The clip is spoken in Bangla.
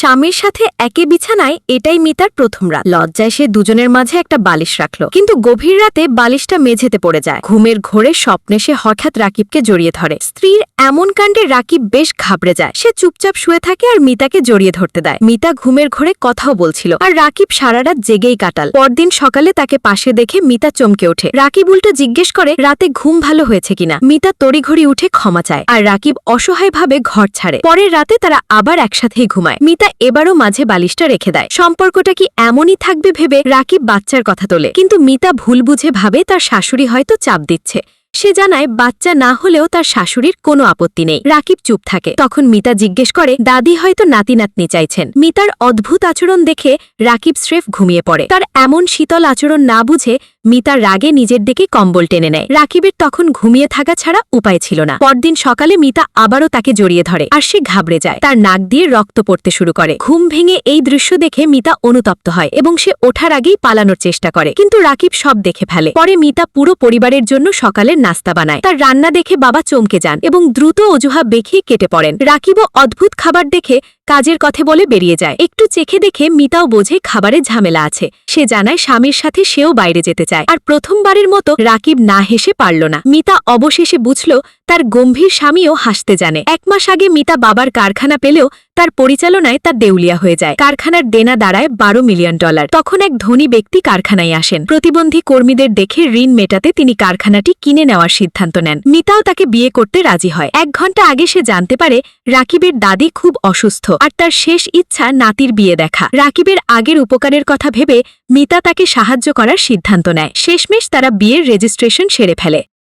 স্বামীর সাথে একে বিছানায় এটাই মিতার প্রথম রাত। লজ্জায় সে দুজনের মাঝে একটা বালিশ রাখল, কিন্তু গভীর রাতে বালিশটা মেঝেতে পড়ে যায়। ঘুমের ঘোরে স্বপ্নে সে হঠাৎ রাকিবকে জড়িয়ে ধরে। স্ত্রীর এমন কাণ্ডে রাকিব বেশ ঘাবড়ে যায়। সে চুপচাপ শুয়ে থাকে আর মিতাকে জড়িয়ে ধরতে দেয়। মিতা ঘুমের ঘোরে কথাও বলছিল, আর রাকিব সারা রাত জেগেই কাটাল। পরদিন সকালে তাকে পাশে দেখে মিতা চমকে ওঠে। রাকিব উল্টো জিজ্ঞেস করে রাতে ঘুম ভালো হয়েছে কিনা। মিতা তড়িঘড়ি উঠে ক্ষমা চায়, আর রাকিব অসহায়ভাবে ঘর ছাড়ে। পরের রাতে তারা আবার একসাথেই ঘুমায়। মিতা এবারও মাঝে বালিশটা রেখে দেয়। সম্পর্কটা কি এমনই থাকবে ভেবে রাকিব বাচ্চার কথা তোলে, কিন্তু মিতা ভুল বুঝে ভাবে তার শাশুড়ি হয়তো চাপ দিচ্ছে। সে জানায় বাচ্চা না হলেও তার শাশুড়ির কোনো আপত্তি নেই। রাকিব চুপ থাকে। তখন মিতা জিজ্ঞেস করে দাদি হয়তো নাতি নাতনি চাইছেন। মিতার অদ্ভুত আচরণ দেখে রাকিব স্রেফ ঘুমিয়ে পড়ে। তার এমন শীতল আচরণ না বুঝে মিতার রাগে নিজের দিকে কম্বল টেনে নেয়। রাকিবের তখন ঘুমিয়ে থাকা ছাড়া উপায় ছিল না। পরদিন সকালে মিতা আবারও তাকে জড়িয়ে ধরে, আর সে ঘাবড়ে যায়। তার নাক দিয়ে রক্ত পড়তে শুরু করে। ঘুম ভেঙে এই দৃশ্য দেখে মিতা অনুতপ্ত হয় এবং সে ওঠার আগেই পালানোর চেষ্টা করে, কিন্তু রাকিব সব দেখে ফেলে। পরে মিতা পুরো পরিবারের জন্য সকালের নাস্তা বানায়। তার রান্না দেখে বাবা চমকে যান এবং দ্রুত অজুহাত দেখিয়ে কেটে পড়েন। রাকিবও অদ্ভুত খাবার দেখে কাজের কথা বলে বেরিয়ে যায়। একটু চেখে দেখে মিতাও বোঝে খাবারে ঝামেলা আছে। সে জানায় স্বামীর সাথে সেও বাইরে যেতে চায়, আর প্রথমবারের মতো রাকিব না হেসে পারল না। মিতা অবশেষে বুঝল তার গম্ভীর স্বামীও হাসতে জানে। 1 মাস আগে মিতা বাবার কারখানা পেলেও তার পরিচালনায় তার দেউলিয়া হয়ে যায়। কারখানার দেনা দাঁড়ায় $12 মিলিয়ন। তখন এক ধনী ব্যক্তি কারখানায় আসেন। প্রতিবন্ধী কর্মীদের দেখে ঋণ মেটাতে তিনি কারখানাটি কিনে নেওয়ার সিদ্ধান্ত নেন। মিতাও তাকে বিয়ে করতে রাজি হয়। 1 ঘন্টা আগে সে জানতে পারে রাকিবের দাদি খুব অসুস্থ, আর তার শেষ ইচ্ছা নাতির বিয়ে দেখা। রাকিবের আগের উপকারের কথা ভেবে মিতা তাকে সাহায্য করার সিদ্ধান্ত নেয়। শেষমেশ তারা বিয়ের রেজিস্ট্রেশন সেরে ফেলে।